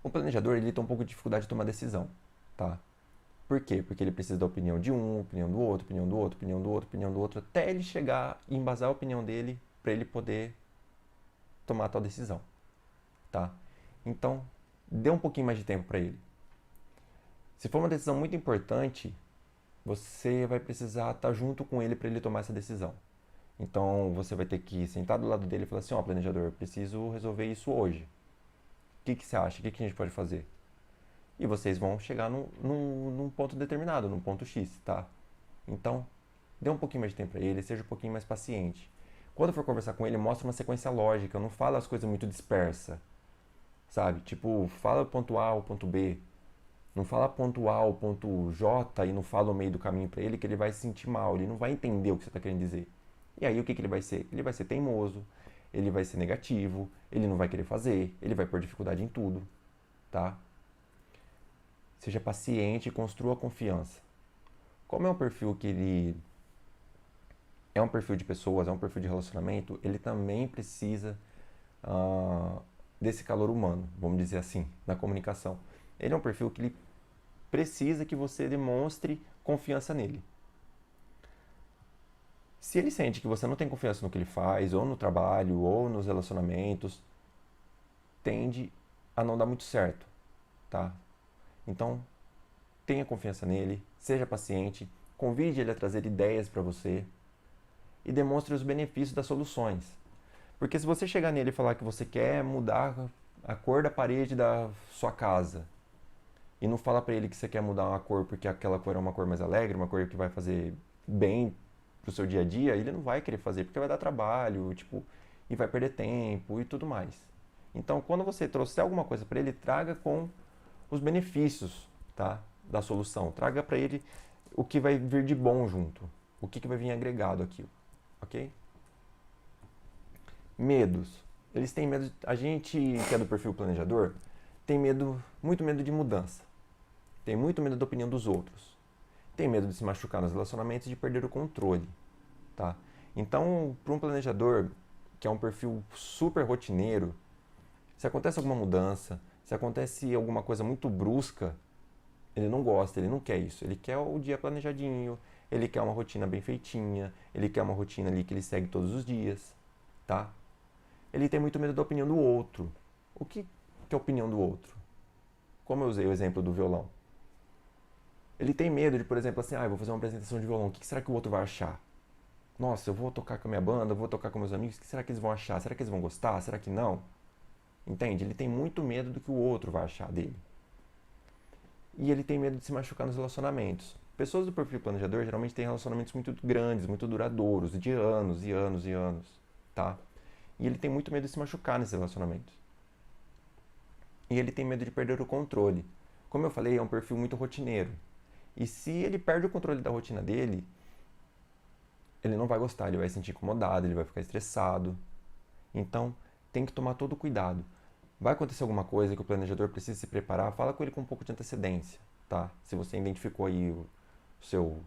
o planejador ele tem um pouco de dificuldade de tomar decisão, tá? Por quê? Porque ele precisa da opinião de um, opinião do outro, opinião do outro, opinião do outro, opinião do outro, até ele chegar e embasar a opinião dele para ele poder tomar a tal decisão, tá? Então, dê um pouquinho mais de tempo para ele. Se for uma decisão muito importante, você vai precisar estar junto com ele para ele tomar essa decisão. Então, você vai ter que sentar do lado dele e falar assim, ó, planejador, eu preciso resolver isso hoje. O que você acha? O que a gente pode fazer? E vocês vão chegar num ponto determinado, num ponto X, tá? Então, dê um pouquinho mais de tempo para ele, seja um pouquinho mais paciente. Quando for conversar com ele, mostra uma sequência lógica, não fala as coisas muito dispersas, sabe? Tipo, fala o ponto A, o ponto B. Não fala ponto A, o ponto J e não fala o meio do caminho para ele que ele vai se sentir mal, ele não vai entender o que você está querendo dizer. E aí o que ele vai ser? Ele vai ser teimoso, ele vai ser negativo, ele não vai querer fazer, ele vai pôr dificuldade em tudo, tá? Seja paciente e construa confiança. Como é um perfil que ele é um perfil de pessoas, é um perfil de relacionamento, ele também precisa desse calor humano, vamos dizer assim, na comunicação. Ele é um perfil que ele precisa que você demonstre confiança nele. Se ele sente que você não tem confiança no que ele faz, ou no trabalho, ou nos relacionamentos, tende a não dar muito certo, tá? Então, tenha confiança nele, seja paciente, convide ele a trazer ideias para você e demonstre os benefícios das soluções. Porque se você chegar nele e falar que você quer mudar a cor da parede da sua casa e não falar para ele que você quer mudar uma cor porque aquela cor é uma cor mais alegre, uma cor que vai fazer bem pro seu dia a dia, ele não vai querer fazer porque vai dar trabalho, tipo, e vai perder tempo e tudo mais. Então, quando você trouxer alguma coisa para ele, traga com os benefícios, tá, da solução. Traga para ele o que vai vir de bom junto, o que vai vir agregado aqui, ok? Medos. Eles têm medo. A gente que é do perfil planejador tem medo, muito medo de mudança. Tem muito medo da opinião dos outros. Tem medo de se machucar nos relacionamentos e de perder o controle, tá? Então, para um planejador que é um perfil super rotineiro, se acontece alguma mudança, se acontece alguma coisa muito brusca, ele não gosta, ele não quer isso. Ele quer o dia planejadinho, ele quer uma rotina bem feitinha, ele quer uma rotina ali que ele segue todos os dias, tá? Ele tem muito medo da opinião do outro. O que é a opinião do outro? Como eu usei o exemplo do violão. Ele tem medo de, por exemplo, assim, eu vou fazer uma apresentação de violão, o que será que o outro vai achar? Nossa, eu vou tocar com a minha banda, eu vou tocar com meus amigos, o que será que eles vão achar? Será que eles vão gostar? Será que não? Entende? Ele tem muito medo do que o outro vai achar dele. E ele tem medo de se machucar nos relacionamentos. Pessoas do perfil planejador geralmente têm relacionamentos muito grandes, muito duradouros, de anos e anos e anos, tá? E ele tem muito medo de se machucar nesses relacionamentos. E ele tem medo de perder o controle. Como eu falei, é um perfil muito rotineiro. E se ele perde o controle da rotina dele, ele não vai gostar, ele vai se sentir incomodado, ele vai ficar estressado. Então, tem que tomar todo o cuidado. Vai acontecer alguma coisa que o planejador precisa se preparar, fala com ele com um pouco de antecedência, tá? Se você identificou aí o seu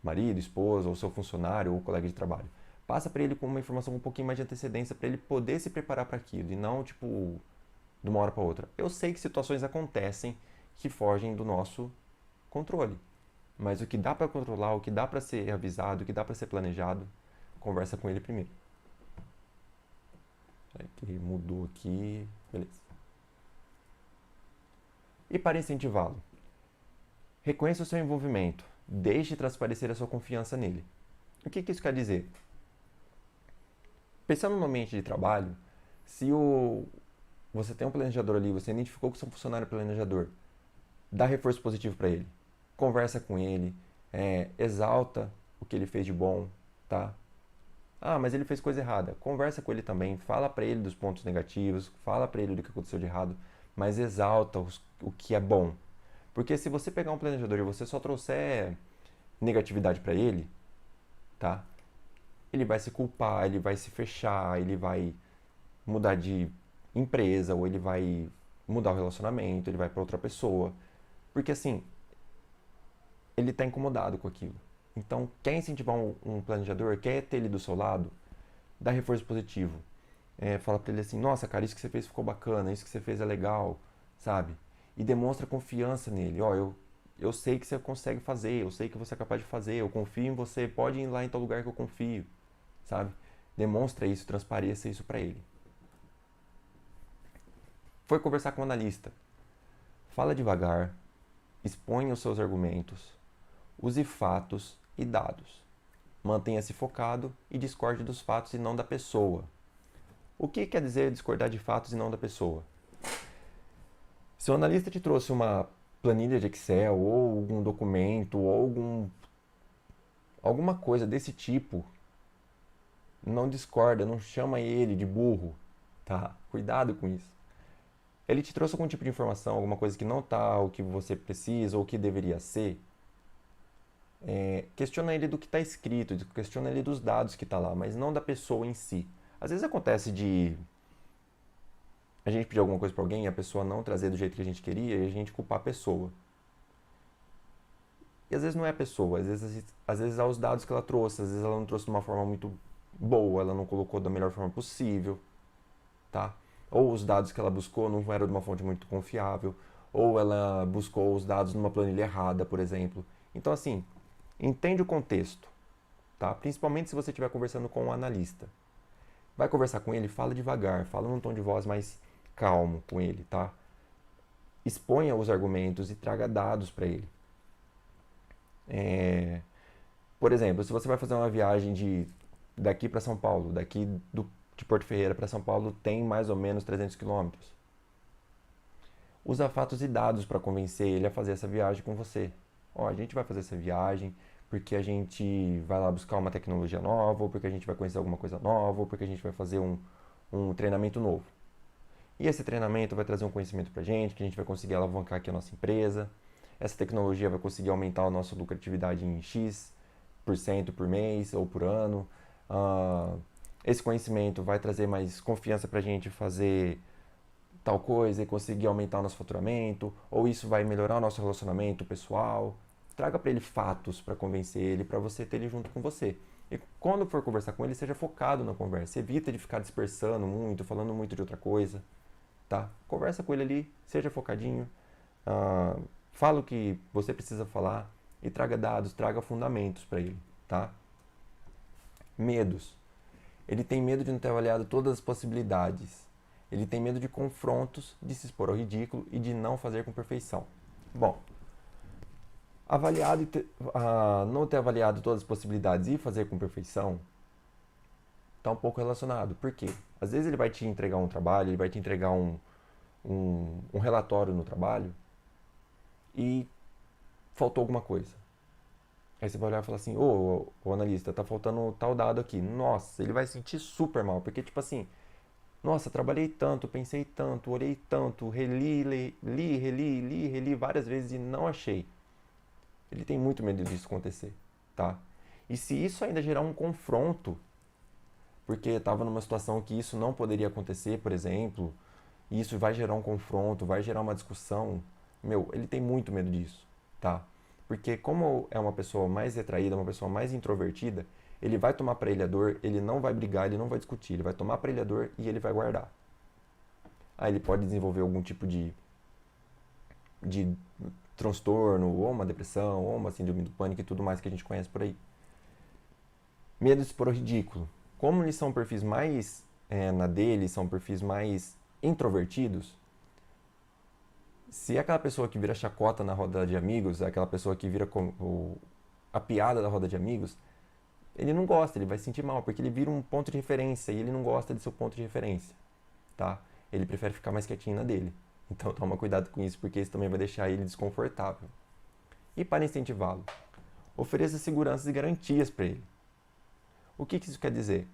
marido, esposa, ou seu funcionário, ou colega de trabalho. Passa para ele com uma informação com um pouquinho mais de antecedência para ele poder se preparar para aquilo e não, tipo, de uma hora para outra. Eu sei que situações acontecem que fogem do nosso controle, mas o que dá para controlar, o que dá para ser avisado, o que dá para ser planejado, conversa com ele primeiro. Que mudou aqui, beleza. E para incentivá-lo, reconheça o seu envolvimento, deixe transparecer a sua confiança nele. O que isso quer dizer? Pensando no ambiente de trabalho, se você tem um planejador ali, você identificou que o seu funcionário é planejador, dá reforço positivo para ele, conversa com ele, exalta o que ele fez de bom, tá? Ah, mas ele fez coisa errada. Conversa com ele também, fala para ele dos pontos negativos, fala para ele do que aconteceu de errado, mas exalta o que é bom. Porque se você pegar um planejador e você só trouxer negatividade para ele, tá? Ele vai se culpar, ele vai se fechar, ele vai mudar de empresa, ou ele vai mudar o relacionamento, ele vai para outra pessoa. Porque assim, ele está incomodado com aquilo. Então, quer incentivar um planejador, quer ter ele do seu lado, dá reforço positivo. Fala pra ele assim, nossa, cara, isso que você fez ficou bacana, isso que você fez é legal, sabe? E demonstra confiança nele. Ó, eu sei que você consegue fazer, eu sei que você é capaz de fazer, eu confio em você, pode ir lá em tal lugar que eu confio, sabe? Demonstra isso, transpareça isso pra ele. Foi conversar com o analista. Fala devagar, exponha os seus argumentos, use fatos e dados. Mantenha-se focado e discorde dos fatos e não da pessoa. O que quer dizer discordar de fatos e não da pessoa? Se o analista te trouxe uma planilha de Excel, ou algum documento, ou alguma coisa desse tipo, não discorda, não chama ele de burro, tá? Cuidado com isso. Ele te trouxe algum tipo de informação, alguma coisa que não está o que você precisa ou o que deveria ser, questiona ele do que está escrito, questiona ele dos dados que está lá, mas não da pessoa em si. Às vezes acontece de a gente pedir alguma coisa para alguém e a pessoa não trazer do jeito que a gente queria e a gente culpar a pessoa. E às vezes não é a pessoa, às vezes é os dados que ela trouxe, às vezes ela não trouxe de uma forma muito boa, ela não colocou da melhor forma possível, tá? Ou os dados que ela buscou não eram de uma fonte muito confiável, ou ela buscou os dados numa planilha errada, por exemplo. Então assim, entende o contexto, tá? Principalmente se você estiver conversando com um analista. Vai conversar com ele, fala devagar, fala num tom de voz mais calmo com ele, tá? Exponha os argumentos e traga dados para ele. Por exemplo, se você vai fazer uma viagem daqui para São Paulo, de Porto Ferreira para São Paulo tem mais ou menos 300 quilômetros. Usa fatos e dados para convencer ele a fazer essa viagem com você. Ó, a gente vai fazer essa viagem porque a gente vai lá buscar uma tecnologia nova, ou porque a gente vai conhecer alguma coisa nova, ou porque a gente vai fazer um treinamento novo. E esse treinamento vai trazer um conhecimento pra gente, que a gente vai conseguir alavancar aqui a nossa empresa. Essa tecnologia vai conseguir aumentar a nossa lucratividade em X% por mês ou por ano. Esse conhecimento vai trazer mais confiança pra gente fazer tal coisa e conseguir aumentar o nosso faturamento, ou isso vai melhorar o nosso relacionamento pessoal. Traga para ele fatos para convencer ele, para você ter ele junto com você. E quando for conversar com ele, seja focado na conversa. Evita de ficar dispersando muito, falando muito de outra coisa, tá? Conversa com ele ali, seja focadinho, fala o que você precisa falar e traga dados, traga fundamentos para ele, tá? Medos. Ele tem medo de não ter avaliado todas as possibilidades. Ele tem medo de confrontos, de se expor ao ridículo e de não fazer com perfeição. Bom, não ter avaliado todas as possibilidades e fazer com perfeição tá um pouco relacionado. Por quê? Às vezes ele vai te entregar um trabalho, ele vai te entregar um relatório no trabalho e faltou alguma coisa. Aí você vai olhar e falar assim, ô analista, tá faltando tal dado aqui. Nossa, ele vai se sentir super mal, porque tipo assim, nossa, trabalhei tanto, pensei tanto, olhei tanto, reli várias vezes e não achei. Ele tem muito medo disso acontecer, tá? E se isso ainda gerar um confronto, porque estava numa situação que isso não poderia acontecer, por exemplo, e isso vai gerar um confronto, vai gerar uma discussão, meu, ele tem muito medo disso, tá? Porque como é uma pessoa mais retraída, uma pessoa mais introvertida, ele vai tomar pra ele a dor, ele não vai brigar, ele não vai discutir, ele vai tomar pra ele a dor e ele vai guardar. Aí ele pode desenvolver algum tipo de transtorno, ou uma depressão, ou uma síndrome do pânico e tudo mais que a gente conhece por aí. Medo de expor o ridículo. Como eles são perfis mais na dele, são perfis mais introvertidos, se é aquela pessoa que vira chacota na roda de amigos, é aquela pessoa que vira a piada da roda de amigos, ele não gosta, ele vai se sentir mal, porque ele vira um ponto de referência e ele não gosta de seu ponto de referência, tá? Ele prefere ficar mais quietinho na dele. Então toma cuidado com isso, porque isso também vai deixar ele desconfortável. E para incentivá-lo, ofereça seguranças e garantias para ele. O que isso quer dizer?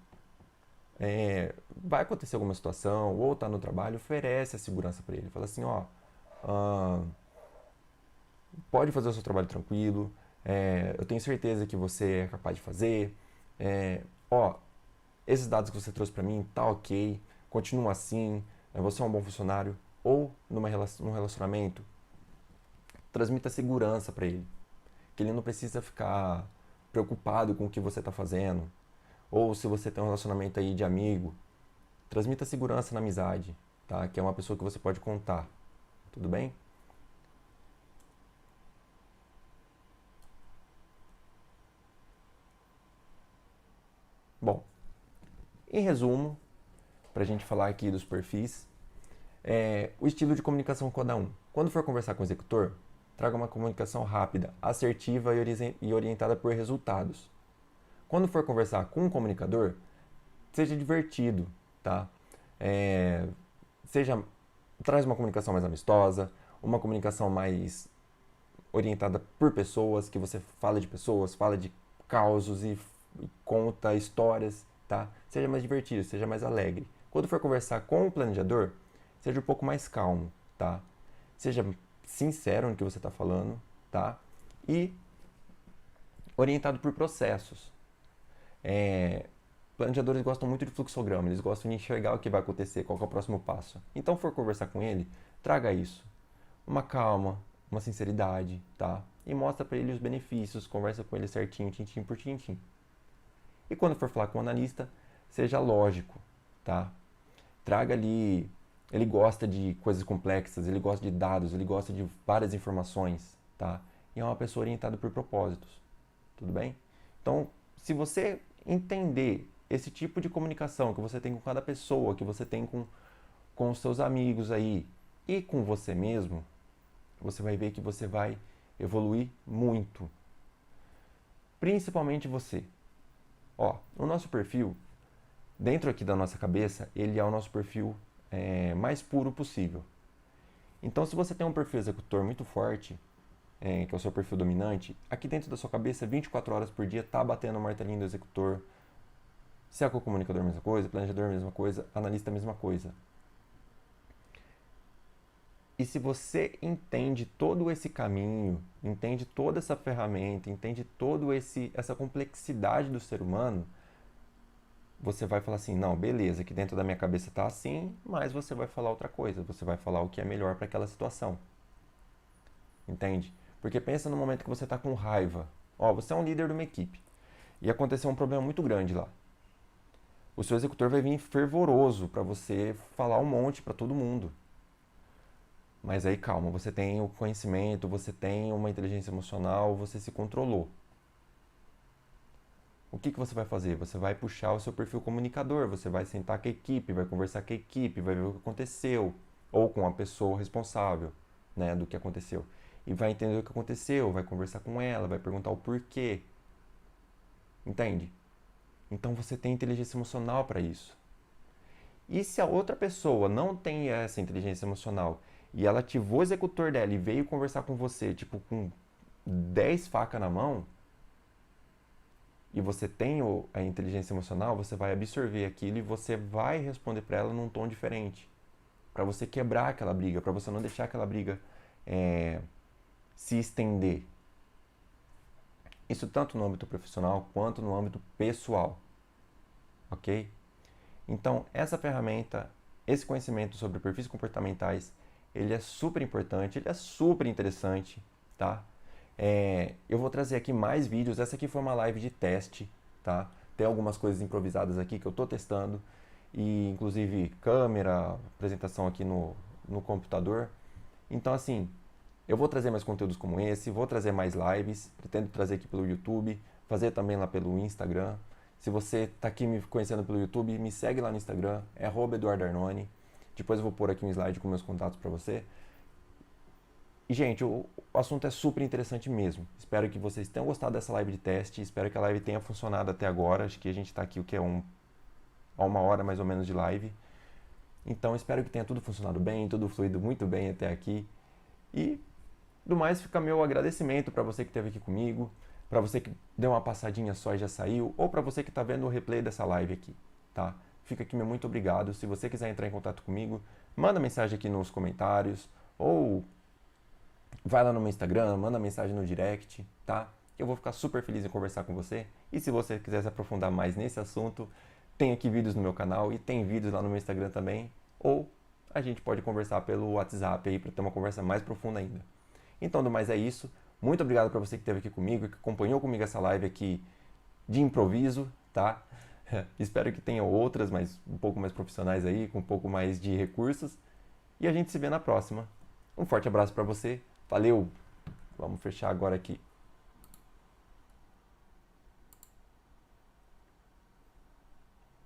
Vai acontecer alguma situação, ou tá no trabalho, oferece a segurança para ele. Fala assim, ó, pode fazer o seu trabalho tranquilo, eu tenho certeza que você é capaz de fazer, ó, esses dados que você trouxe para mim, tá ok, continua assim, você é um bom funcionário, ou num relacionamento, transmita segurança para ele, que ele não precisa ficar preocupado com o que você está fazendo, ou se você tem um relacionamento aí de amigo, transmita segurança na amizade, tá? Que é uma pessoa que você pode contar, tudo bem? Bom, em resumo, para a gente falar aqui dos perfis, o estilo de comunicação cada um. Quando for conversar com o executor, traga uma comunicação rápida, assertiva e orientada por resultados. Quando for conversar com um comunicador, seja divertido, tá? Traz uma comunicação mais amistosa, uma comunicação mais orientada por pessoas, que você fala de pessoas, fala de causos e conta histórias, tá? Seja mais divertido, seja mais alegre. Quando for conversar com o planejador, seja um pouco mais calmo, tá? Seja sincero no que você está falando, tá? E orientado por processos. Planejadores gostam muito de fluxograma, eles gostam de enxergar o que vai acontecer, qual é o próximo passo. Então, for conversar com ele, traga isso. Uma calma, uma sinceridade, tá? E mostra para ele os benefícios, conversa com ele certinho, tintim por tintim. E quando for falar com o analista, seja lógico, tá? Traga ali, ele gosta de coisas complexas, ele gosta de dados, ele gosta de várias informações, tá? E é uma pessoa orientada por propósitos, tudo bem? Então, se você entender esse tipo de comunicação que você tem com cada pessoa, que você tem com os seus amigos aí e com você mesmo, você vai ver que você vai evoluir muito. Principalmente você. Ó, o nosso perfil, dentro aqui da nossa cabeça, ele é o nosso perfil mais puro possível. Então, se você tem um perfil executor muito forte, que é o seu perfil dominante, aqui dentro da sua cabeça, 24 horas por dia, tá batendo o martelinho do executor. Se é com o comunicador, a mesma coisa, planejador, a mesma coisa, analista, a mesma coisa. E se você entende todo esse caminho, entende toda essa ferramenta, entende toda essa complexidade do ser humano, você vai falar assim, não, beleza, aqui dentro da minha cabeça tá assim, mas você vai falar outra coisa, você vai falar o que é melhor para aquela situação. Entende? Porque pensa no momento que você está com raiva. Ó, você é um líder de uma equipe e aconteceu um problema muito grande lá. O seu executor vai vir fervoroso para você falar um monte para todo mundo. Mas aí calma, você tem o conhecimento, você tem uma inteligência emocional, você se controlou. O que você vai fazer? Você vai puxar o seu perfil comunicador, você vai sentar com a equipe, vai conversar com a equipe, vai ver o que aconteceu, ou com a pessoa responsável, né, do que aconteceu. E vai entender o que aconteceu, vai conversar com ela, vai perguntar o porquê. Entende? Então você tem inteligência emocional para isso. E se a outra pessoa não tem essa inteligência emocional e ela ativou o executor dela e veio conversar com você, tipo, com 10 facas na mão, e você tem a inteligência emocional, você vai absorver aquilo e você vai responder para ela num tom diferente. Para você quebrar aquela briga, para você não deixar aquela briga se estender. Isso tanto no âmbito profissional quanto no âmbito pessoal. Ok? Então, essa ferramenta, esse conhecimento sobre perfis comportamentais, ele é super importante, ele é super interessante, tá? Eu vou trazer aqui mais vídeos. Essa aqui foi uma live de teste, tá? Tem algumas coisas improvisadas aqui que eu estou testando, e inclusive câmera, apresentação aqui no computador. Então, assim, eu vou trazer mais conteúdos como esse, vou trazer mais lives, pretendo trazer aqui pelo YouTube, fazer também lá pelo Instagram. Se você está aqui me conhecendo pelo YouTube, me segue lá no Instagram, é @eduardarnone. Depois eu vou pôr aqui um slide com meus contatos para você. E, gente, o assunto é super interessante mesmo. Espero que vocês tenham gostado dessa live de teste, espero que a live tenha funcionado até agora. Acho que a gente está aqui, o que é uma hora mais ou menos de live. Então, espero que tenha tudo funcionado bem, tudo fluído muito bem até aqui. E, do mais, fica meu agradecimento para você que esteve aqui comigo, para você que deu uma passadinha só e já saiu, ou para você que está vendo o replay dessa live aqui, tá? Fica aqui meu muito obrigado. Se você quiser entrar em contato comigo, manda mensagem aqui nos comentários, ou vai lá no meu Instagram, manda mensagem no direct, tá? Eu vou ficar super feliz em conversar com você. E se você quiser se aprofundar mais nesse assunto, tem aqui vídeos no meu canal e tem vídeos lá no meu Instagram também, ou a gente pode conversar pelo WhatsApp aí para ter uma conversa mais profunda ainda. Então, do mais é isso. Muito obrigado para você que esteve aqui comigo, que acompanhou comigo essa live aqui de improviso, tá? Espero que tenha outras, mas um pouco mais profissionais aí, com um pouco mais de recursos. E a gente se vê na próxima. Um forte abraço para você. Valeu! Vamos fechar agora aqui.